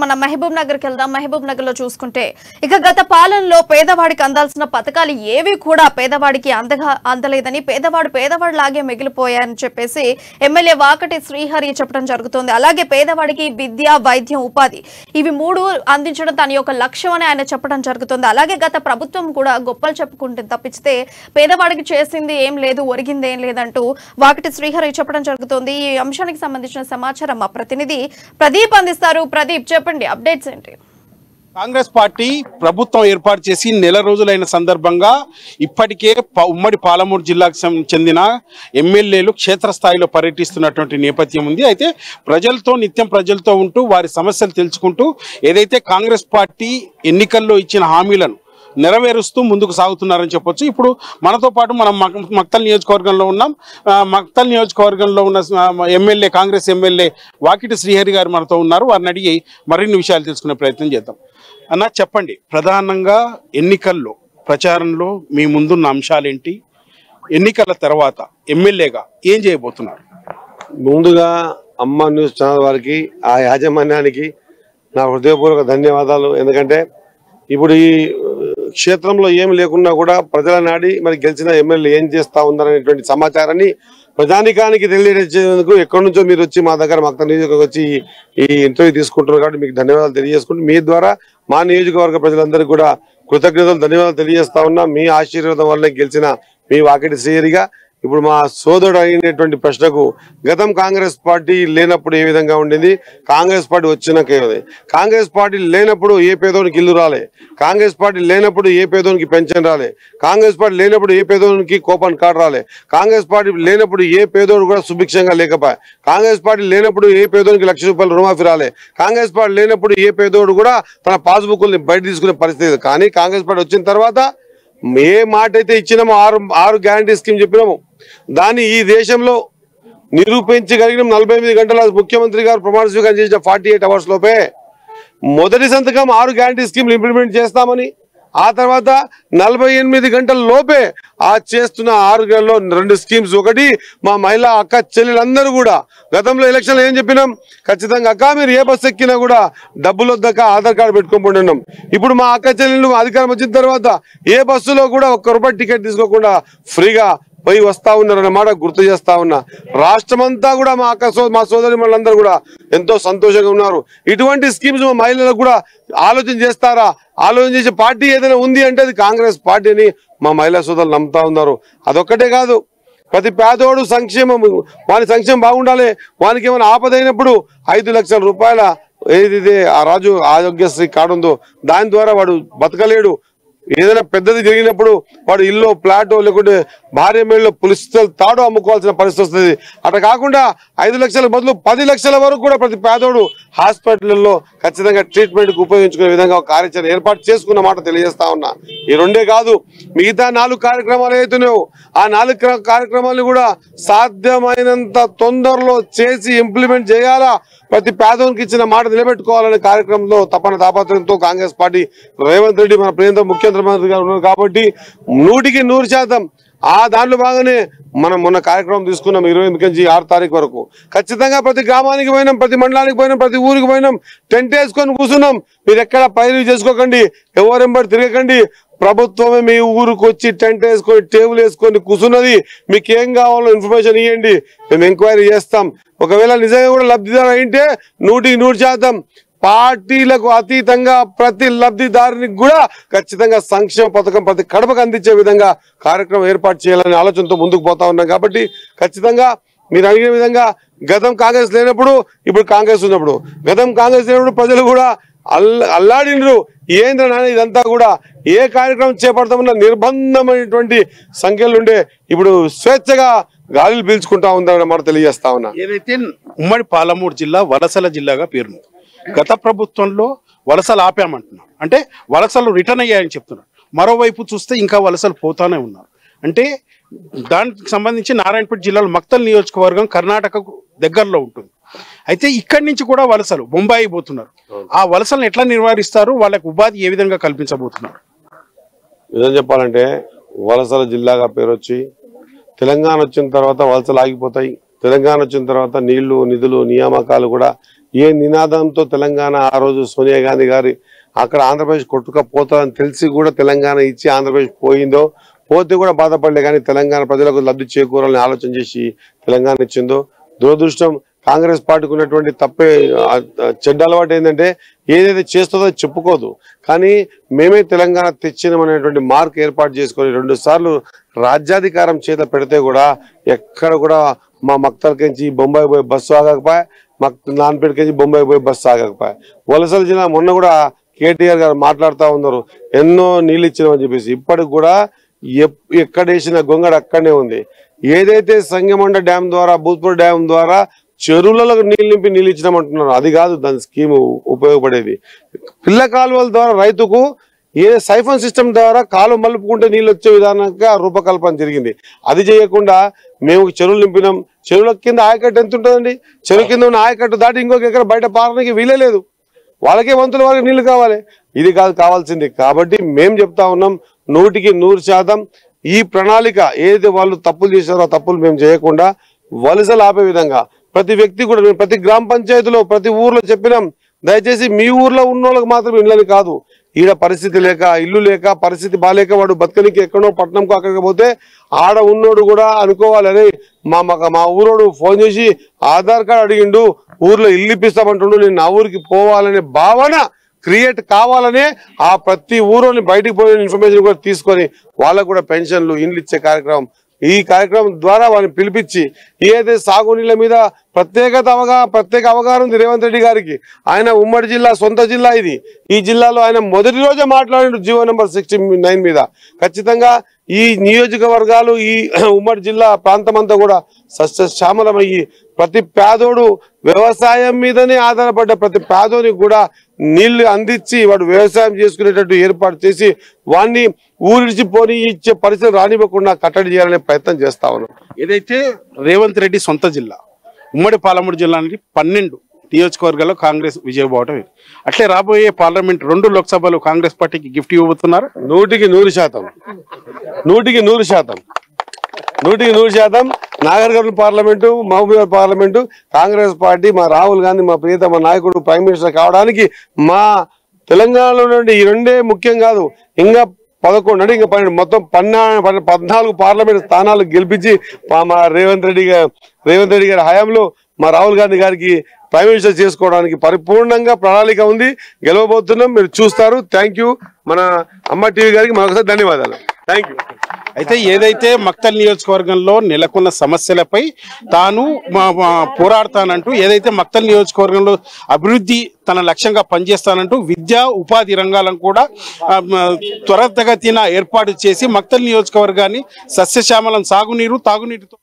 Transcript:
మన మహబూబ్ నగర్ కి వెళ్దాం. మహబూబ్ నగర్ లో చూసుకుంటే ఇక గత పాలనలో పేదవాడికి అందాల్సిన పథకాలు ఏవి కూడా పేదవాడికి అందలేదని, పేదవాడు లాగే మిగిలిపోయారని చెప్పేసి ఎమ్మెల్యే వాకటి శ్రీహరి చెప్పడం జరుగుతుంది. అలాగే పేదవాడికి విద్య, వైద్యం, ఉపాధి ఇవి మూడు అందించడం తన యొక్క లక్ష్యం అని ఆయన చెప్పడం జరుగుతుంది. అలాగే గత ప్రభుత్వం కూడా గొప్పలు చెప్పుకుంటే తప్పిస్తే పేదవాడికి చేసింది ఏం లేదు, ఒరిగింది ఏం లేదంటూ వాకటి శ్రీహరి చెప్పడం జరుగుతుంది. ఈ అంశానికి సంబంధించిన సమాచారం మా ప్రతినిధి ప్రదీప్ అందిస్తారు. ప్రదీప్, చెప్పండి అప్డేట్స్ ఏంటి? కాంగ్రెస్ పార్టీ ప్రభుత్వం ఏర్పాటు చేసి నెల రోజులైన సందర్భంగా ఇప్పటికే ఉమ్మడి పాలమూరు జిల్లాకు చెందిన ఎమ్మెల్యేలు క్షేత్రస్థాయిలో పర్యటిస్తున్నటువంటి నేపథ్యం ఉంది. అయితే నిత్యం ప్రజలతో ఉంటూ వారి సమస్యలు తెలుసుకుంటూ ఏదైతే కాంగ్రెస్ పార్టీ ఎన్నికల్లో ఇచ్చిన హామీలను నెరవేరుస్తూ ముందుకు సాగుతున్నారని చెప్పొచ్చు. ఇప్పుడు మనతో పాటు మనం మక్తల్ నియోజకవర్గంలో ఉన్నాం. మక్తల్ నియోజకవర్గంలో ఉన్న కాంగ్రెస్ ఎమ్మెల్యే వాకిటి శ్రీహరి గారు మనతో ఉన్నారు. వారిని అడిగి మరిన్ని విషయాలు తెలుసుకునే ప్రయత్నం చేద్దాం. అన్న, చెప్పండి, ప్రధానంగా ఎన్నికల్లో ప్రచారంలో మీ ముందున్న అంశాలేంటి? ఎన్నికల తర్వాత ఎమ్మెల్యేగా ఏం చేయబోతున్నారు? ముందుగా అమ్మ న్యూస్ ఛానల్ వారికి, ఆ యాజమాన్యానికి నా హృదయపూర్వక ధన్యవాదాలు. ఎందుకంటే ఇప్పుడు ఈ క్షేత్రంలో ఏమి లేకున్నా కూడా ప్రజల నాడి మరి గెలిచిన ఎమ్మెల్యే ఏం చేస్తా ఉందనేటువంటి సమాచారాన్ని ప్రజానికానికి తెలియజేసేందుకు ఎక్కడి నుంచో మీరు వచ్చి మా దగ్గర మక్తల్ నియోజకవర్గం వచ్చి ఈ ఇంటర్వ్యూ తీసుకుంటున్నారు. కాబట్టి మీకు ధన్యవాదాలు తెలియజేసుకుంటూ మీ ద్వారా మా నియోజకవర్గ ప్రజలందరికీ కూడా కృతజ్ఞతలు, ధన్యవాదాలు తెలియజేస్తా ఉన్నా. మీ ఆశీర్వాదం వల్లనే గెలిచిన మీ వాకిటి శ్రీహరిగా ఇప్పుడు మా సోదరుడు అయినటువంటి ప్రశ్నకు, గతం కాంగ్రెస్ పార్టీ లేనప్పుడు ఏ విధంగా ఉండేది, కాంగ్రెస్ పార్టీ వచ్చినాక కాంగ్రెస్ పార్టీ లేనప్పుడు ఏ పేదోనికి ఇల్లు రాలే, కాంగ్రెస్ పార్టీ లేనప్పుడు ఏ పేదోనికి పెన్షన్ రాలే, కాంగ్రెస్ పార్టీ లేనప్పుడు ఏ పేదోనికి కూపన్ కార్డు రాలే, కాంగ్రెస్ పార్టీ లేనప్పుడు ఏ పేదోడు కూడా సుభిక్షంగా లేకపోయా, కాంగ్రెస్ పార్టీ లేనప్పుడు ఏ పేదోనికి ₹1,00,000 రుణమాఫీ రాలే, కాంగ్రెస్ పార్టీ లేనప్పుడు ఏ పేదోడు కూడా తన పాస్బుక్ని బయట తీసుకునే పరిస్థితి. కానీ కాంగ్రెస్ పార్టీ వచ్చిన తర్వాత ఏ మాట అయితే ఇచ్చినామో, ఆరు గ్యారంటీ స్కీమ్ చెప్పినాము, దాన్ని ఈ దేశంలో నిరూపించగలిగిన 48 గంటల ముఖ్యమంత్రి గారు ప్రమాణ స్వీకారం చేసిన 48 అవర్స్ లోపే మొదటి సంతకం 6 గ్యారంటీ స్కీమ్లు ఇంప్లిమెంట్ చేస్తామని, ఆ తర్వాత 48 గంటల లోపే ఆ చేస్తున్న 6 గంటల్లో 2 స్కీమ్స్. ఒకటి, మా మహిళా అక్క చెల్లెలందరూ కూడా గతంలో ఎలక్షన్లో ఏం చెప్పినాం, ఖచ్చితంగా అక్క మీరు ఏ బస్సు ఎక్కినా కూడా డబ్బులు వద్దక ఆధార్ కార్డు పెట్టుకొని ఉన్నాం. ఇప్పుడు మా అక్క చెల్లెళ్ళు అధికారం వచ్చిన తర్వాత ఏ బస్సులో కూడా ₹1 టికెట్ తీసుకోకుండా ఫ్రీగా పోయి వస్తా ఉన్నారన్నమాట గుర్తు చేస్తా ఉన్నా. రాష్ట్రమంతా కూడా మా సోదరి మనందరూ కూడా ఎంతో సంతోషంగా ఉన్నారు. ఇటువంటి స్కీమ్స్ మా మహిళలకు కూడా ఆలోచన చేస్తారా, ఆలోచన చేసే పార్టీ ఏదైనా ఉంది అంటే అది కాంగ్రెస్ పార్టీని మా మహిళా సోదరులు నమ్ముతా ఉన్నారు. అదొక్కటే కాదు, ప్రతి పేదోడు సంక్షేమం, వాని సంక్షేమం బాగుండాలి, వానికి ఏమైనా ఆపదైనప్పుడు ₹5,00,000 ఏదైతే ఆ రాజు ఆరోగ్యశ్రీ కార్డు ఉందో దాని ద్వారా వాడు బతకలేడు. ఏదైనా పెద్దది జరిగినప్పుడు వాడు ఇల్లు, ఫ్లాటో లేకుంటే భార్య మేళ్ళలో పులిస్తలు తాడో అమ్ముకోవాల్సిన పరిస్థితి వస్తుంది. అట్లా కాకుండా 5 లక్షల బదులు 10 లక్షల వరకు కూడా ప్రతి పేదోడు హాస్పిటల్లో ఖచ్చితంగా ట్రీట్మెంట్కి ఉపయోగించుకునే విధంగా ఒక కార్యాచరణ ఏర్పాటు చేసుకున్న మాట తెలియజేస్తా ఉన్నా. ఈ రెండే కాదు, మిగతా 4 కార్యక్రమాలు ఏవైతున్నాయో ఆ 4 కార్యక్రమాలు కూడా సాధ్యమైనంత తొందరలో చేసి ఇంప్లిమెంట్ చేయాలా, ప్రతి పేదోనికి ఇచ్చిన మాట నిలబెట్టుకోవాలనే కార్యక్రమంలో తపన తాపత్రయంతో కాంగ్రెస్ పార్టీ రేవంత్ రెడ్డి మన ప్రియతమ ముఖ్యమంత్రి గారు ఉన్నారు. కాబట్టి 100% ఆ దాంట్లో బాగానే మనం మొన్న కార్యక్రమం తీసుకున్నాం. 28 నుంచి 6 తారీఖు వరకు ఖచ్చితంగా ప్రతి గ్రామానికి పోయినాం, ప్రతి మండలానికి పోయినాం, ప్రతి ఊరికి పోయినాం, టెంట్ వేసుకొని కూర్చున్నాం. మీరు ఎక్కడ పైరు చేసుకోకండి, ఎవరెంబడి తిరగకండి, ప్రభుత్వమే మీ ఊరికి వచ్చి టెంట్ వేసుకొని టేబుల్ వేసుకొని కూర్చున్నది, మీకు ఏం కావాలో ఇన్ఫర్మేషన్ ఇవ్వండి, మేము ఎంక్వైరీ చేస్తాం. ఒకవేళ నిజంగా కూడా లబ్ధిదారు అయింటే 100% పార్టీలకు అతీతంగా ప్రతి లబ్ధిదారునికి కూడా ఖచ్చితంగా సంక్షేమ పథకం ప్రతి కడపకు అందించే విధంగా కార్యక్రమం ఏర్పాటు చేయాలనే ఆలోచనతో ముందుకు పోతా ఉన్నాం. కాబట్టి ఖచ్చితంగా మీరు అడిగిన విధంగా గతం కాంగ్రెస్ లేనప్పుడు, ఇప్పుడు కాంగ్రెస్ ఉన్నప్పుడు, గతం కాంగ్రెస్ లేనప్పుడు ప్రజలు కూడా అల్లాడినరు. ఏంద్రనా ఇదంతా కూడా ఏ కార్యక్రమం చేపడతామన్న నిర్బంధమైనటువంటి సంఖ్యలు ఉండే ఇప్పుడు స్వేచ్ఛగా గాలిలు పీల్చుకుంటా ఉందన్నమాట తెలియజేస్తా ఉన్నా. ఏదైతే ఉమ్మడి పాలమూరు జిల్లా వలసల జిల్లాగా పేరుంది, గత ప్రభుత్వంలో వలసలు ఆపామంటున్నారు, అంటే వలసలు రిటర్న్ అయ్యాయని చెప్తున్నారు. మరోవైపు చూస్తే ఇంకా వలసలు పోతానే ఉన్నారు. అంటే దానికి సంబంధించి నారాయణపేట జిల్లాలో మక్తల్ నియోజకవర్గం కర్ణాటకకు దగ్గరలో ఉంటుంది. అయితే ఇక్కడి నుంచి కూడా వలసలు బొంబాయి పోతున్నారు. ఆ వలసలను ఎట్లా నివారిస్తారు, వాళ్ళకి ఉపాధి ఏ విధంగా కల్పించబోతున్నారు? నిజం చెప్పాలంటే వలసల జిల్లాగా పేరు వచ్చి తెలంగాణ వచ్చిన తర్వాత వలసలు ఆగిపోతాయి. తెలంగాణ వచ్చిన తర్వాత నీళ్లు, నిధులు, నియామకాలు కూడా ఏ నినాదంతో తెలంగాణ ఆ రోజు సోనియా గాంధీ గారి అక్కడ ఆంధ్రప్రదేశ్ కొట్టుకపోతుందని తెలిసి కూడా తెలంగాణ ఇచ్చి ఆంధ్రప్రదేశ్ పోయిందో, పోతే కూడా బాధపడలే కానీ తెలంగాణ ప్రజలకు లబ్ధి చేకూరాలని ఆలోచన చేసి తెలంగాణ ఇచ్చిందో. దురదృష్టం కాంగ్రెస్ పార్టీకి ఉన్నటువంటి తప్పే చెడ్డ అలవాటు ఏంటంటే ఏదైతే చేస్తుందో చెప్పుకోదు, కానీ మేమే తెలంగాణ తెచ్చినామనేటువంటి మార్క్ ఏర్పాటు చేసుకొని 2 సార్లు రాజ్యాధికారం చేత పెడితే కూడా ఎక్కడ కూడా మా మక్తల్కించి బొంబాయి పోయి బస్సు ఆగకపోయా, నాన్పేటకించి బొంబాయి పోయి బస్సు ఆగకపోయా. వలసల జిల్లా మొన్న కూడా కేటీఆర్ గారు మాట్లాడుతూ ఉన్నారు ఎన్నో నీళ్ళు ఇచ్చినామని చెప్పేసి. ఇప్పటికి కూడా ఎక్కడ వేసిన గొంగడ అక్కడనే ఉంది. ఏదైతే సంగమండ డ్యామ్ ద్వారా భూత్పూర్ డ్యామ్ ద్వారా చెరువులకు నీళ్ళు నింపి నీళ్ళు ఇచ్చినామంటున్నారు, అది కాదు దాని స్కీమ్ ఉపయోగపడేది. పిల్ల కాలువల ద్వారా రైతుకు ఏ సైఫన్ సిస్టమ్ ద్వారా కాలువ మలుపుకుంటే నీళ్ళు వచ్చే విధానంగా రూపకల్పన జరిగింది. అది చేయకుండా మేము చెరువులు నింపినాం. చెరువుల కింద ఆయకట్టు ఎంత ఉంటుందండి? చెరువు కింద ఉన్న ఆయకట్టు దాటి ఇంకొక ఎక్కడ బయట పారడానికి వీలే లేదు. వాళ్ళకే వంతుల వారికి నీళ్లు కావాలి. ఇది కాదు కావాల్సింది. కాబట్టి మేము చెప్తా ఉన్నాం 100% ఈ ప్రణాళిక ఏదైతే వాళ్ళు తప్పులు చేశారో ఆ తప్పులు మేము చేయకుండా వలసలు ఆపే విధంగా ప్రతి వ్యక్తి కూడా మేము ప్రతి గ్రామ పంచాయతీలో ప్రతి ఊర్లో చెప్పినాం, దయచేసి మీ ఊర్లో ఉన్న వాళ్ళకి మాత్రం ఇళ్ళని కాదు, ఈడ పరిస్థితి లేక ఇల్లు లేక పరిస్థితి బాగాలేక వాడు బతకనికి ఎక్కడో పట్టణంకు అక్కడికి పోతే ఆడ ఉన్నోడు కూడా అనుకోవాలని మా ఊరోడు ఫోన్ చేసి ఆధార్ కార్డు అడిగిండు, ఊర్లో ఇల్లు ఇప్పిస్తామంటుండు, నేను నా ఊరికి పోవాలనే భావన క్రియేట్ కావాలనే ఆ ప్రతి ఊరోని బయటికి పోయిన ఇన్ఫర్మేషన్ కూడా తీసుకొని వాళ్ళకు కూడా పెన్షన్లు ఇండ్లు ఇచ్చే కార్యక్రమం, ఈ కార్యక్రమం ద్వారా వారిని పిలిపించి ఏదైతే సాగునీళ్ళ మీద ప్రత్యేక అవగాహన ఉంది రేవంత్ రెడ్డి గారికి. ఆయన ఉమ్మడి జిల్లా సొంత జిల్లా ఇది. ఈ జిల్లాలో ఆయన మొదటి రోజే మాట్లాడిండు జీవో నెంబర్ 69 మీద. ఖచ్చితంగా ఈ నియోజకవర్గాలు ఈ ఉమ్మడి జిల్లా ప్రాంతం అంతా కూడా సస్యశ్యామలమయ్యి ప్రతి పేదోడు వ్యవసాయం మీదనే ఆధారపడ్డ ప్రతి పేదోనికి కూడా నీళ్లు అందించి వాడు వ్యవసాయం చేసుకునేటట్టు ఏర్పాటు చేసి వాడిని ఊరిడిచిపోని ఇచ్చే పరిస్థితి రానివ్వకుండా కట్టడి చేయాలనే ప్రయత్నం చేస్తా ఉన్నాం. ఏదైతే రేవంత్ రెడ్డి సొంత జిల్లా ఉమ్మడి పాలమూరు జిల్లా నుంచి 12 నియోజకవర్గాల్లో కాంగ్రెస్ విజయబావటం. అట్లే రాబోయే పార్లమెంట్ 2 లోక్సభలు కాంగ్రెస్ పార్టీకి గిఫ్ట్ ఇవ్వబోతున్నారు. 100% Nagarkurnool parliament, Mahabubabad parliament Congress party మా రాహుల్ గాంధీ మా ప్రియతమ నాయకుడు ప్రైమ్ మినిస్టర్ కావడానికి మా తెలంగాణలో నుండి ఈ 2 ముఖ్యం కాదు, ఇంకా 11 అంటే ఇంకా 12 మొత్తం 14 పార్లమెంట్ స్థానాలు గెలిపించి మా రేవంత్ రెడ్డి గారి హయాంలో మా రాహుల్ గాంధీ గారికి ప్రైమ్ మినిస్టర్ చేసుకోవడానికి పరిపూర్ణంగా ప్రణాళిక ఉంది. గెలవబోతున్నాం, మీరు చూస్తారు. Thank you. మన అమ్మ టీవీ గారికి మరొకసారి ధన్యవాదాలు. Thank you. అయితే ఏదైతే మక్తల్ నియోజకవర్గంలో నెలకొన్న సమస్యలపై తాను పోరాడతానంటూ ఏదైతే మక్తల్ నియోజకవర్గంలో అభివృద్ధి తన లక్ష్యంగా పనిచేస్తానంటూ విద్యా ఉపాధి రంగాలను కూడా త్వరితగతిన ఏర్పాటు చేసి మక్తల్ నియోజకవర్గాన్ని సస్యశ్యామలం సాగునీరు తాగునీటితో